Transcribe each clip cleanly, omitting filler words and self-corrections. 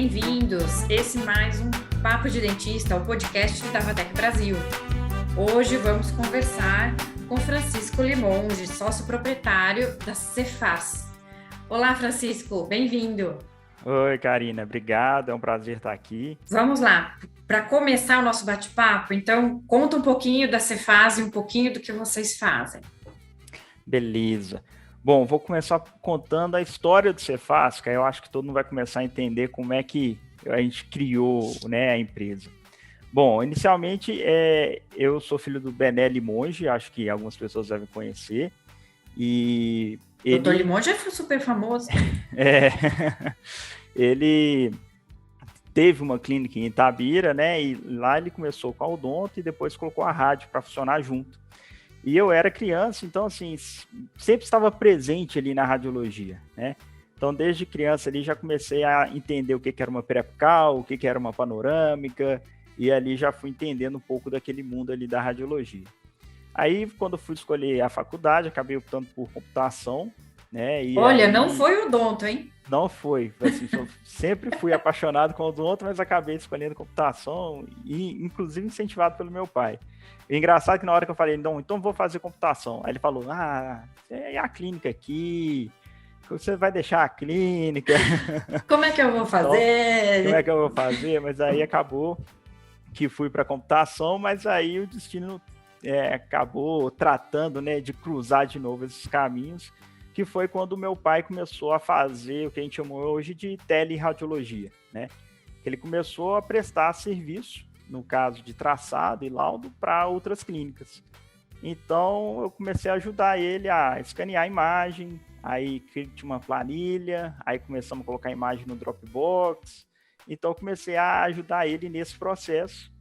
bem-vindos. Esse mais um Papo de Dentista, o podcast da Vatec Brasil. Hoje vamos conversar com Francisco Limonge, sócio proprietário da Cefaz. Olá, Francisco, bem-vindo. Oi, Karina, obrigado, é um prazer estar aqui. Vamos lá, para começar o nosso bate-papo, então conta um pouquinho da Cefaz e um pouquinho do que vocês fazem. Beleza. Bom, vou começar contando a história do Cefaz, que aí eu acho que todo mundo vai começar a entender como é que a gente criou, né, a empresa. Bom, inicialmente, eu sou filho do Bené Limonge, acho que algumas pessoas devem conhecer. E ele... Dr. Limonge é super famoso. Ele teve uma clínica em Itabira, né, e lá ele começou com a odonto e depois colocou a rádio para funcionar junto. E eu era criança, então, assim, sempre estava presente ali na radiologia, né? Então, desde criança ali já comecei a entender o que era uma pré-apical, o que era uma panorâmica, e ali já fui entendendo um pouco daquele mundo ali da radiologia. Aí, quando eu fui escolher a faculdade, acabei optando por computação, né? E olha, aí... não foi o odonto, hein? Não foi. Assim, eu sempre fui apaixonado com o odonto, mas acabei escolhendo computação, e inclusive incentivado pelo meu pai. E engraçado é que na hora que eu falei, não, então vou fazer computação. Aí ele falou, é a clínica aqui, você vai deixar a clínica. Como é que eu vou fazer? Então, como é que eu vou fazer? Mas aí acabou que fui para computação, mas aí o destino acabou tratando, né, de cruzar de novo esses caminhos, que foi quando o meu pai começou a fazer o que a gente chamou hoje de teleradiologia, né? Ele começou a prestar serviço, no caso de traçado e laudo, para outras clínicas. Então, eu comecei a ajudar ele a escanear a imagem, aí tinha uma planilha, aí começamos a colocar a imagem no Dropbox. Então, eu comecei a ajudar ele nesse processo.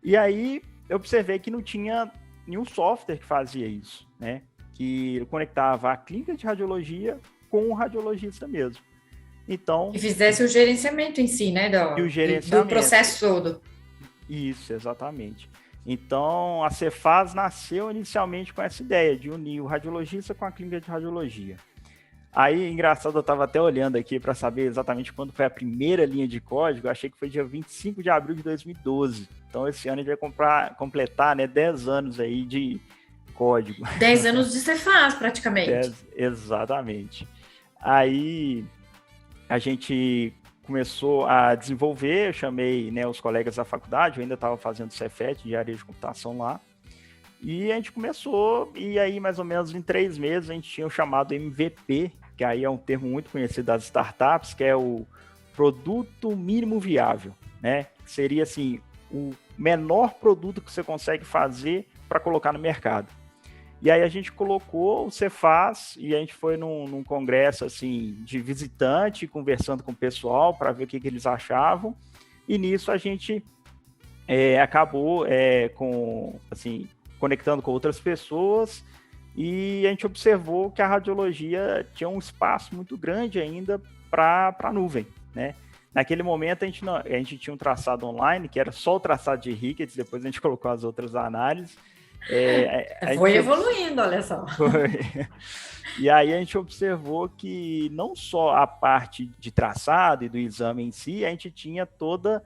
E aí, eu observei que não tinha nenhum software que fazia isso, né? Que conectava a clínica de radiologia com o radiologista mesmo. Então, e fizesse o gerenciamento em si, né? Do processo todo. Isso, exatamente. Então, a Cefaz nasceu inicialmente com essa ideia de unir o radiologista com a clínica de radiologia. Aí, engraçado, eu estava até olhando aqui para saber exatamente quando foi a primeira linha de código, eu achei que foi dia 25 de abril de 2012. Então, esse ano a gente vai completar, né, 10 anos aí de código. 10 anos de Cefaz, praticamente. Exatamente. Aí, a gente começou a desenvolver, eu chamei, né, os colegas da faculdade, eu ainda estava fazendo Cefet, engenharia de computação lá, e a gente começou, e aí mais ou menos em 3 meses a gente tinha o chamado MVP, que aí é um termo muito conhecido das startups, que é o produto mínimo viável, né, que seria assim, o menor produto que você consegue fazer para colocar no mercado. E aí a gente colocou o Cefaz e a gente foi num congresso assim, de visitante, conversando com o pessoal para ver o que eles achavam. E nisso a gente acabou conectando com outras pessoas e a gente observou que a radiologia tinha um espaço muito grande ainda para a nuvem, né? Naquele momento a gente tinha um traçado online, que era só o traçado de Ricketts, depois a gente colocou as outras análises. Foi evoluindo, olha só. E aí a gente observou que não só a parte de traçado e do exame em si, a gente tinha toda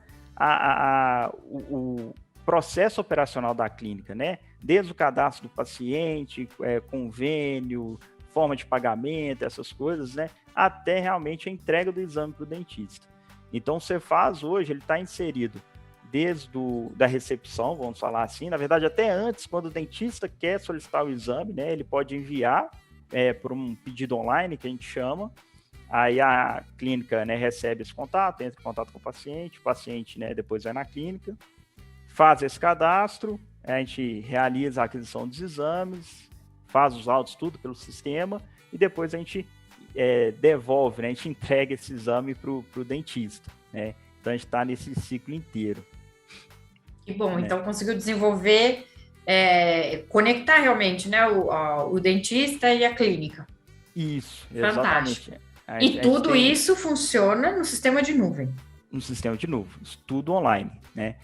o processo operacional da clínica, né? Desde o cadastro do paciente, convênio, forma de pagamento, essas coisas, né? Até realmente a entrega do exame para o dentista. Então o Cefaz hoje ele está inserido desde da recepção, vamos falar assim, na verdade até antes, quando o dentista quer solicitar o exame, né, ele pode enviar por um pedido online, que a gente chama, aí a clínica, né, recebe esse contato, entra em contato com o paciente, né, depois vai na clínica, faz esse cadastro, a gente realiza a aquisição dos exames, faz os autos, tudo pelo sistema, e depois a gente devolve, né, a gente entrega esse exame para o dentista, né, então a gente está nesse ciclo inteiro. Que bom, então conseguiu desenvolver, conectar realmente, né, o dentista e a clínica. Isso, fantástico. Exatamente. E tudo isso funciona no sistema de nuvem. No sistema de nuvem, tudo online, né?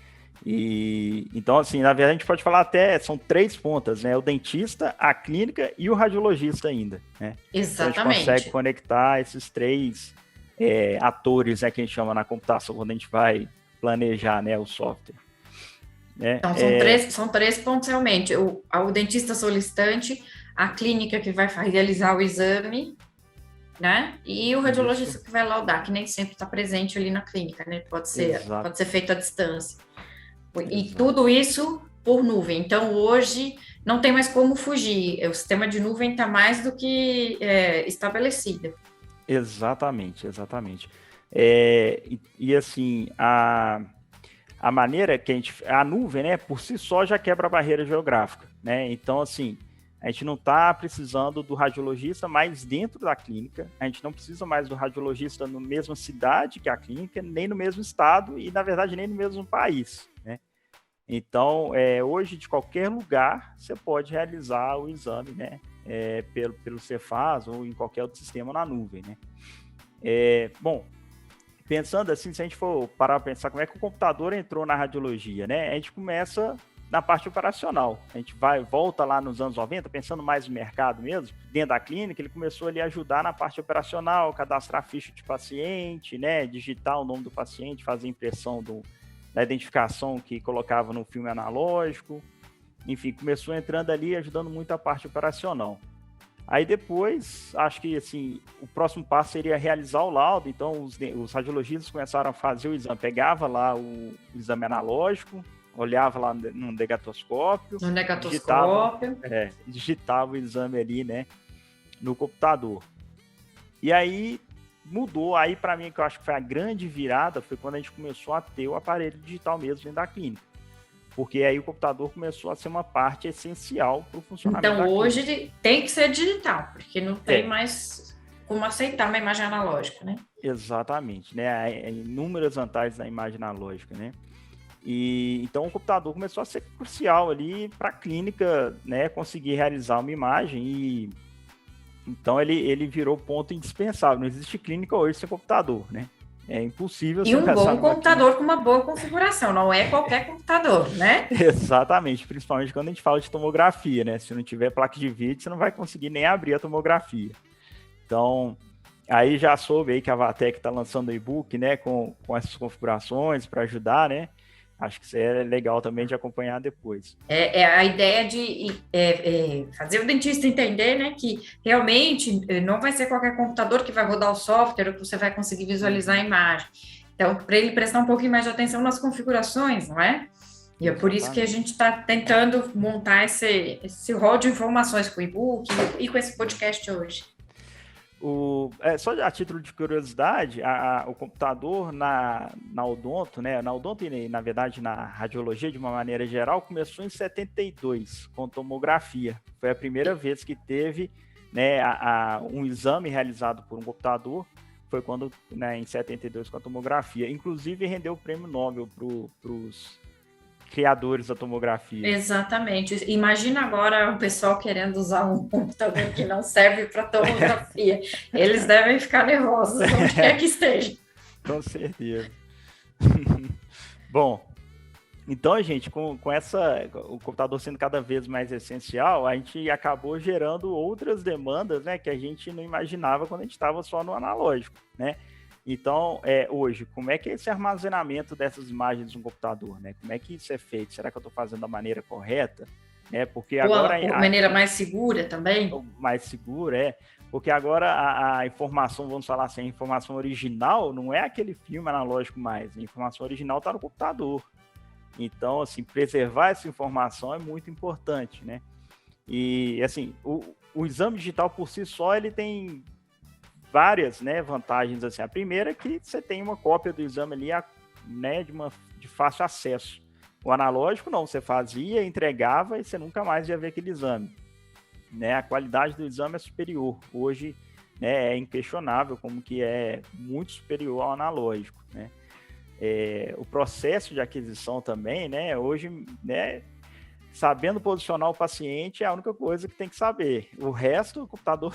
E então, assim, na verdade a gente pode falar até, são 3 pontas, né? O dentista, a clínica e o radiologista ainda, né? Exatamente. Então, a gente consegue conectar esses 3 atores, que a gente chama na computação, quando a gente vai planejar, né, o software. Então, são três pontos realmente. O dentista solicitante, a clínica que vai realizar o exame, né? E o radiologista que vai laudar, que nem sempre está presente ali na clínica, né? Pode ser feito à distância. E tudo isso por nuvem. Então, hoje, não tem mais como fugir. O sistema de nuvem está mais do que estabelecido. Exatamente. E assim, a maneira que a nuvem, né, por si só já quebra a barreira geográfica, né? Então, assim, a gente não está precisando do radiologista mais dentro da clínica, a gente não precisa mais do radiologista na mesma cidade que a clínica, nem no mesmo estado e, na verdade, nem no mesmo país, né? Então, hoje, de qualquer lugar, você pode realizar o exame, né, pelo Cefaz ou em qualquer outro sistema na nuvem, né? Bom, pensando assim, se a gente for parar para pensar como é que o computador entrou na radiologia, né? A gente começa na parte operacional. A gente volta lá nos anos 90, pensando mais no mercado mesmo, dentro da clínica, ele começou ali a ajudar na parte operacional, cadastrar ficha de paciente, né? Digitar o nome do paciente, fazer impressão da identificação que colocava no filme analógico. Enfim, começou entrando ali, ajudando muito a parte operacional. Aí depois, acho que assim, o próximo passo seria realizar o laudo. Então, os radiologistas começaram a fazer o exame. Pegava lá o exame analógico, olhava lá no negatoscópio. Digitava o exame ali, né, no computador. E aí mudou. Aí, para mim, que eu acho que foi a grande virada, foi quando a gente começou a ter o aparelho digital mesmo dentro da clínica. Porque aí o computador começou a ser uma parte essencial para o funcionamento da clínica. Então, hoje tem que ser digital, porque não tem mais como aceitar uma imagem analógica, né? Exatamente, né? Há inúmeras vantagens da imagem analógica, né? E então o computador começou a ser crucial ali para a clínica, né, conseguir realizar uma imagem e então ele virou ponto indispensável. Não existe clínica hoje sem computador, né? É impossível. E um bom computador com uma boa configuração, não é qualquer computador, né? Exatamente, principalmente quando a gente fala de tomografia, né? Se não tiver placa de vídeo, você não vai conseguir nem abrir a tomografia. Então, aí já soube aí que a Vatec está lançando o e-book, né? Com essas configurações para ajudar, né? Acho que isso é legal também de acompanhar depois. A ideia de fazer o dentista entender, né, que realmente não vai ser qualquer computador que vai rodar o software ou que você vai conseguir visualizar a imagem. Então, para ele prestar um pouquinho mais de atenção nas configurações, não é? E é por isso que a gente está tentando montar esse rol de informações com o e-book e com esse podcast hoje. Só a título de curiosidade, o computador na odonto, né? Na odonto e, na verdade, na radiologia, de uma maneira geral, começou em 72, com tomografia. Foi a primeira vez que teve, né, um exame realizado por um computador, foi quando, né, em 72, com a tomografia. Inclusive, rendeu o prêmio Nobel para os criadores da tomografia. Exatamente. Imagina agora o pessoal querendo usar um computador que não serve para tomografia. Eles devem ficar nervosos, onde quer que esteja. Com certeza. Bom, então, gente, com o computador sendo cada vez mais essencial, a gente acabou gerando outras demandas, né, que a gente não imaginava quando a gente estava só no analógico, né? Então, hoje, como é que é esse armazenamento dessas imagens no computador, né? Como é que isso é feito? Será que eu estou fazendo da maneira correta? Porque agora... Ou maneira mais segura também? Mais segura, porque agora a informação, vamos falar assim, a informação original não é aquele filme analógico mais. A informação original está no computador. Então, assim, preservar essa informação é muito importante, né? E, assim, o exame digital por si só, ele tem várias, né, vantagens, assim. A primeira é que você tem uma cópia do exame ali, né, de fácil acesso. O analógico não, você fazia, entregava e você nunca mais ia ver aquele exame, né? A qualidade do exame é superior. Hoje, né, é inquestionável como que é muito superior ao analógico, né? O processo de aquisição também, né, hoje, né, sabendo posicionar o paciente é a única coisa que tem que saber. O resto, o computador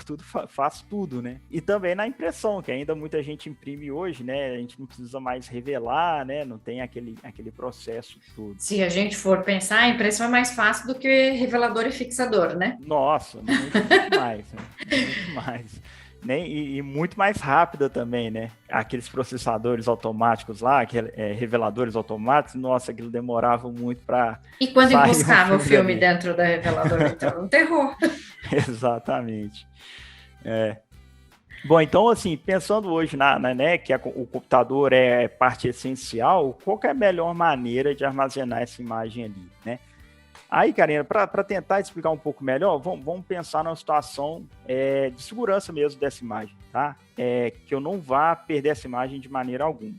faz tudo, né? E também na impressão, que ainda muita gente imprime hoje, né? A gente não precisa mais revelar, né? Não tem aquele processo todo. Se a gente for pensar, a impressão é mais fácil do que revelador e fixador, né? Nossa, muito mais, né? Muito mais. né? E muito mais rápida também, né? Aqueles processadores automáticos lá, reveladores automáticos, nossa, aquilo demorava muito para E quando sair emboscava o filme dali. dentro da reveladora, então, um terror. Exatamente. Bom, então, assim, pensando hoje né, que o computador é parte essencial, qual que é a melhor maneira de armazenar essa imagem ali, né? Aí, Karina, para tentar explicar um pouco melhor, vamos pensar numa situação de segurança mesmo dessa imagem, tá? Que eu não vá perder essa imagem de maneira alguma.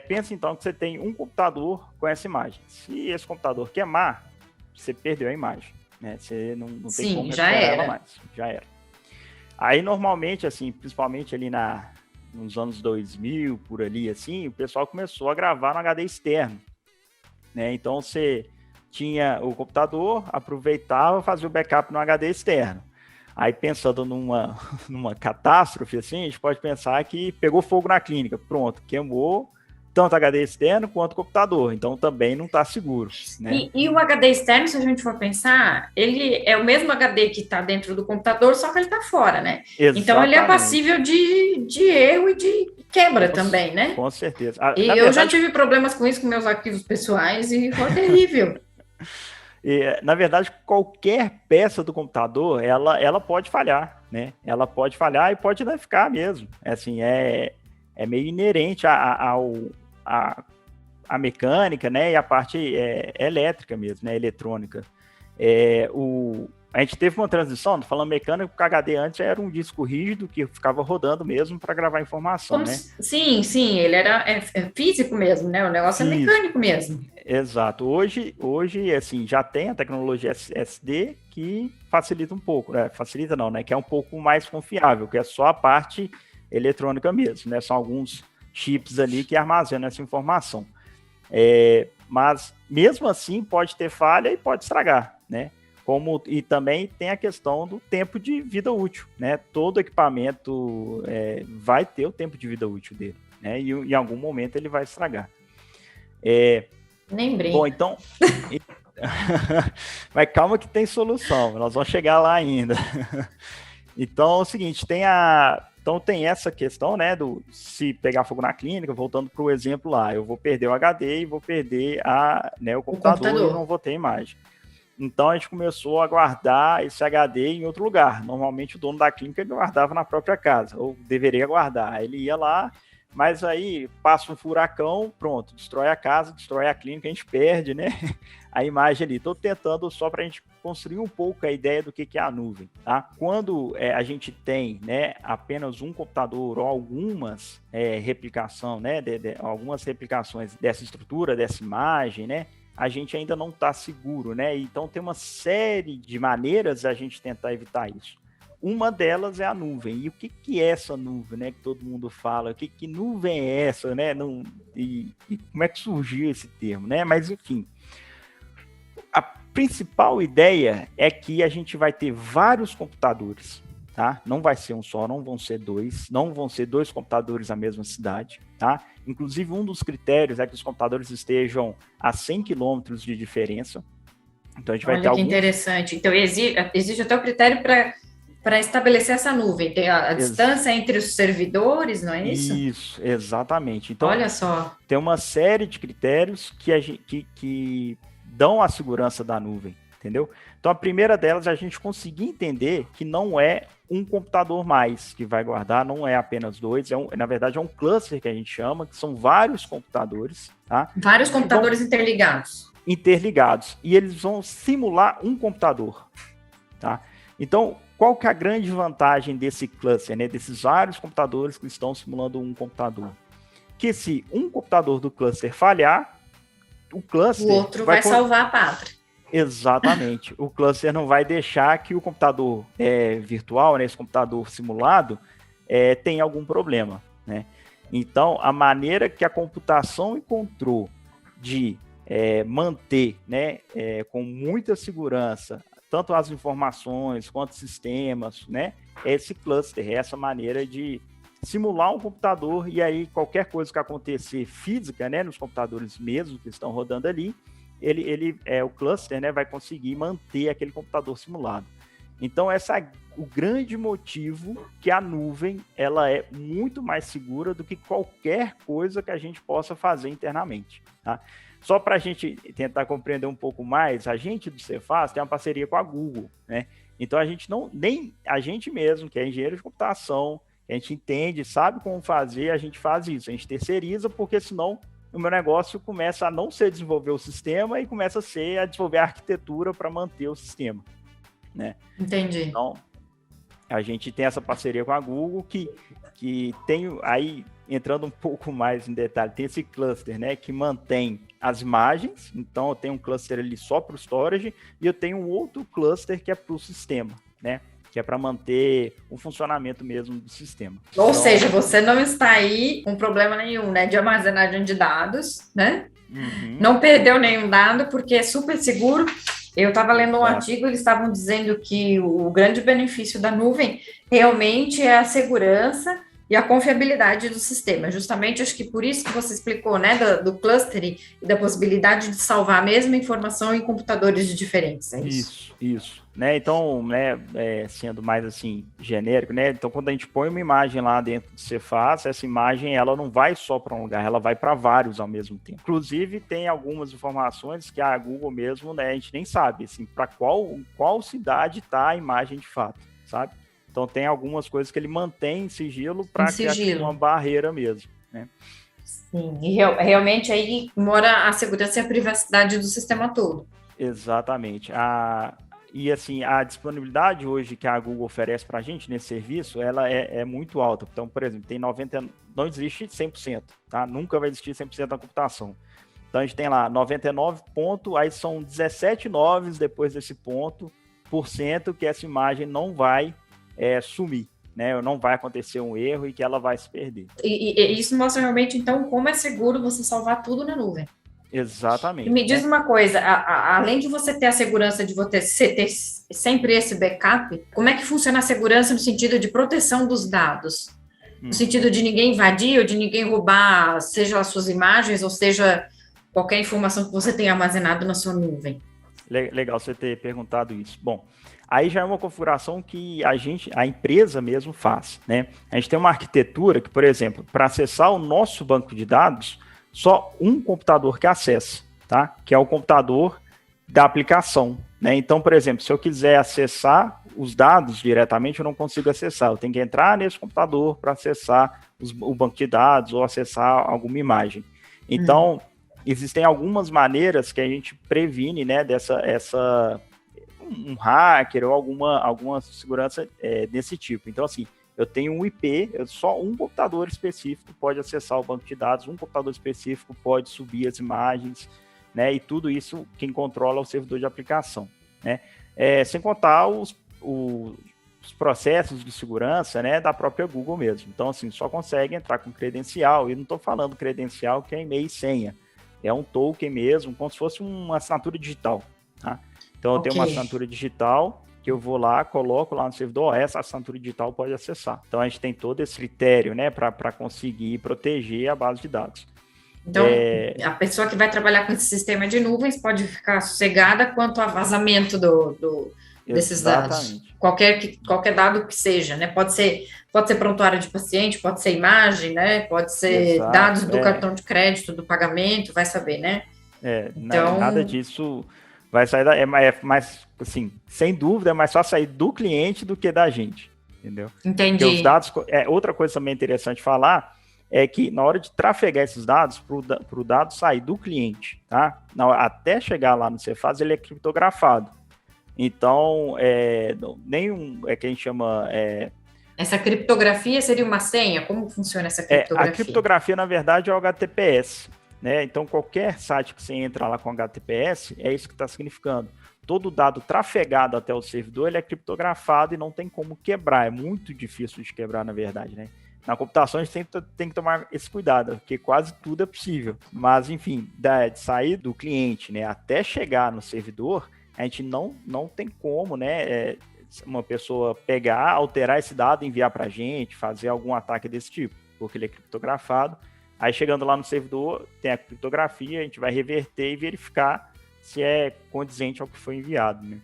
Pensa, então, que você tem um computador com essa imagem. Se esse computador queimar, você perdeu a imagem, né? Você não tem como recuperar ela mais. Já era. Aí, normalmente, assim, principalmente ali nos anos 2000, por ali, assim, o pessoal começou a gravar no HD externo, né? Então, você tinha o computador, aproveitava, fazia o backup no HD externo. Aí, pensando numa catástrofe, assim, a gente pode pensar que pegou fogo na clínica. Pronto, queimou tanto HD externo quanto o computador. Então, também não está seguro, né? E o HD externo, se a gente for pensar, ele é o mesmo HD que está dentro do computador, só que ele está fora, né? Exatamente. Então, ele é passível de erro e de quebra também, né? Com certeza. Eu já tive problemas com isso, com meus arquivos pessoais, e foi terrível. Na verdade, qualquer peça do computador, ela pode falhar, né? Ela pode falhar e pode danificar mesmo. Assim, é meio inerente à mecânica, né? E a parte elétrica mesmo, né? Eletrônica. A gente teve uma transição, falando mecânica, porque o HD antes era um disco rígido que ficava rodando mesmo para gravar informação, né? Sim, ele era físico mesmo, né? O negócio é mecânico mesmo. Exato. Hoje, assim, já tem a tecnologia SD que facilita um pouco, né? Facilita não, né? Que é um pouco mais confiável, que é só a parte eletrônica mesmo, né? São alguns chips ali que armazenam essa informação. Mas, mesmo assim, pode ter falha e pode estragar, né? E também tem a questão do tempo de vida útil, né? Todo equipamento vai ter o tempo de vida útil dele, né? E em algum momento ele vai estragar. Nem brinca. Bom, então... Mas calma que tem solução, nós vamos chegar lá ainda. Então, é o seguinte, Então tem essa questão, né, se pegar fogo na clínica, voltando para o exemplo lá, eu vou perder o HD e vou perder o computador e não vou ter imagem. Então a gente começou a guardar esse HD em outro lugar. Normalmente o dono da clínica guardava na própria casa, ou deveria guardar. Ele ia lá, mas aí passa um furacão, pronto, destrói a casa, destrói a clínica, a gente perde, né, a imagem ali. Estou tentando só para a gente construir um pouco a ideia do que é a nuvem, tá? Quando a gente tem, né, apenas um computador ou algumas replicação, né, algumas replicações dessa estrutura, dessa imagem, né, a gente ainda não está seguro, né? Então tem uma série de maneiras a gente tentar evitar isso. Uma delas é a nuvem. E o que é essa nuvem, né? Que todo mundo fala. Que nuvem é essa, né? E como é que surgiu esse termo, né? Mas enfim, a principal ideia é que a gente vai ter vários computadores, tá? Não vai ser um só, não vão ser dois computadores na mesma cidade, tá? Inclusive, um dos critérios é que os computadores estejam a 100 quilômetros de diferença. Então, a gente vai ter alguns... interessante. Então, existe até o critério para estabelecer essa nuvem. Tem a distância entre os servidores, não é isso? Isso, exatamente. Então, olha só. Tem uma série de critérios que dão a segurança da nuvem, entendeu? Então, a primeira delas é a gente conseguir entender que não é um computador mais que vai guardar, não é apenas dois, na verdade é um cluster que a gente chama, que são vários computadores, tá? Vários computadores interligados. E eles vão simular um computador, tá? Então, qual que é a grande vantagem desse cluster, né? Desses vários computadores que estão simulando um computador? Que se um computador do cluster falhar, o outro vai salvar a pátria. Exatamente. O cluster não vai deixar que o computador virtual, né, esse computador simulado, tenha algum problema, né? Então, a maneira que a computação encontrou de manter, né, com muita segurança, tanto as informações quanto os sistemas, né, esse cluster, essa maneira de simular um computador, e aí qualquer coisa que acontecer física, né, nos computadores mesmo que estão rodando ali, o cluster, né, vai conseguir manter aquele computador simulado. Então, esse é o grande motivo que a nuvem ela é muito mais segura do que qualquer coisa que a gente possa fazer internamente, tá? Só para a gente tentar compreender um pouco mais, a gente do Cefaz tem uma parceria com a Google, né? Então, a gente nem a gente mesmo, que é engenheiro de computação, a gente entende, sabe como fazer, a gente faz isso. A gente terceiriza, porque senão o meu negócio começa a não ser desenvolver o sistema e começa a desenvolver a arquitetura para manter o sistema, né? Entendi. Então, a gente tem essa parceria com a Google que tem, aí, entrando um pouco mais em detalhe, tem esse cluster, né, que mantém as imagens. Então, eu tenho um cluster ali só para o storage e eu tenho um outro cluster que é para o sistema, né, que é para manter o funcionamento mesmo do sistema. Ou seja, você não está aí com problema nenhum, né, de armazenagem de dados, né? Uhum. Não perdeu nenhum dado, porque é super seguro. Eu estava lendo um artigo, eles estavam dizendo que o grande benefício da nuvem realmente é a segurança e a confiabilidade do sistema. Justamente, acho que por isso que você explicou, né, do clustering e da possibilidade de salvar a mesma informação em computadores diferentes, é isso? Isso. Né? Então, né, sendo mais assim, genérico, né? Então, quando a gente põe uma imagem lá dentro do Cefaz, essa imagem, ela não vai só para um lugar, ela vai para vários ao mesmo tempo. Inclusive, tem algumas informações que a Google mesmo, né, a gente nem sabe, assim, para qual cidade está a imagem de fato, sabe? Então, tem algumas coisas que ele mantém em sigilo para criar uma barreira mesmo, né? Sim, e realmente aí mora a segurança e a privacidade do sistema todo. Exatamente. E assim, a disponibilidade hoje que a Google oferece para a gente nesse serviço, ela é muito alta. Então, por exemplo, tem 90%, não existe 100%, tá? Nunca vai existir 100% da computação. Então, a gente tem lá 99 pontos, aí são 17 noves depois desse ponto, que essa imagem não vai sumir, né? Não vai acontecer um erro e que ela vai se perder. E isso mostra realmente, então, como é seguro você salvar tudo na nuvem. Exatamente. E me diz uma coisa, além de você ter a segurança de você ter sempre esse backup, como é que funciona a segurança no sentido de proteção dos dados? No sentido de ninguém invadir ou de ninguém roubar, seja as suas imagens ou seja qualquer informação que você tenha armazenado na sua nuvem. Legal você ter perguntado isso. Bom, aí já é uma configuração que a empresa mesmo faz, né? A gente tem uma arquitetura que, por exemplo, para acessar o nosso banco de dados, só um computador que acessa, tá? Que é o computador da aplicação, né? Então, por exemplo, se eu quiser acessar os dados diretamente, eu não consigo acessar. Eu tenho que entrar nesse computador para acessar o banco de dados ou acessar alguma imagem. Então, existem algumas maneiras que a gente previne, né, um hacker ou alguma segurança desse tipo. Então, assim, eu tenho um IP, só um computador específico pode acessar o banco de dados, um computador específico pode subir as imagens, né? E tudo isso quem controla é o servidor de aplicação, né? Sem contar os processos de segurança, né, da própria Google mesmo. Então, assim, só consegue entrar com credencial, e não estou falando credencial que é e-mail e senha, é um token mesmo, como se fosse uma assinatura digital, tá? Então, eu tenho uma assinatura digital que eu vou lá, coloco lá no servidor, essa assinatura digital pode acessar. Então, a gente tem todo esse critério, né, para conseguir proteger a base de dados. Então, a pessoa que vai trabalhar com esse sistema de nuvens pode ficar sossegada quanto ao vazamento desses dados. Qualquer dado que seja, né? Pode ser prontuário de paciente, pode ser imagem, né? Pode ser dados do cartão de crédito, do pagamento, vai saber, né? Então, nada disso vai sair mais, assim, sem dúvida, é mais fácil sair do cliente do que da gente, entendeu? Entendi. Porque os dados, outra coisa também interessante falar é que na hora de trafegar esses dados, para o dado sair do cliente, tá? Até chegar lá no Cefaz, ele é criptografado. Então, que a gente chama... Essa criptografia seria uma senha? Como funciona essa criptografia? A criptografia, na verdade, é o HTTPS. Né? Então, qualquer site que você entra lá com HTTPS, é isso que está significando. Todo dado trafegado até o servidor, ele é criptografado e não tem como quebrar. É muito difícil de quebrar, na verdade, né? Na computação, a gente sempre tem que tomar esse cuidado, porque quase tudo é possível. Mas, enfim, de sair do cliente, né, até chegar no servidor, a gente não tem como, né, uma pessoa pegar, alterar esse dado, enviar para a gente, fazer algum ataque desse tipo, porque ele é criptografado. Aí, chegando lá no servidor, tem a criptografia, a gente vai reverter e verificar se é condizente ao que foi enviado, né?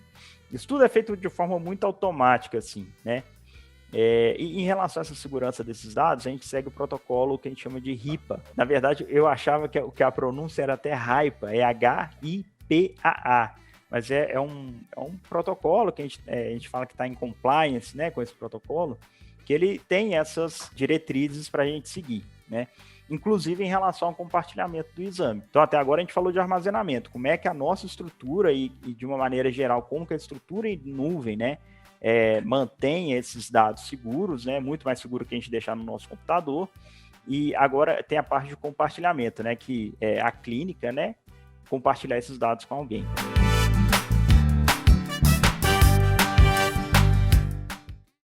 Isso tudo é feito de forma muito automática, assim, né? E em relação a essa segurança desses dados, a gente segue o protocolo que a gente chama de HIPAA. Na verdade, eu achava que a pronúncia era até HIPAA, é HIPAA, mas é um protocolo que a gente fala que está em compliance, né, com esse protocolo, que ele tem essas diretrizes para a gente seguir, né? Inclusive em relação ao compartilhamento do exame. Então, até agora a gente falou de armazenamento, como é que a nossa estrutura e de uma maneira geral, como que a estrutura em nuvem, né, mantém esses dados seguros, né, muito mais seguro que a gente deixar no nosso computador. E agora tem a parte de compartilhamento, né, que é a clínica, né, compartilhar esses dados com alguém.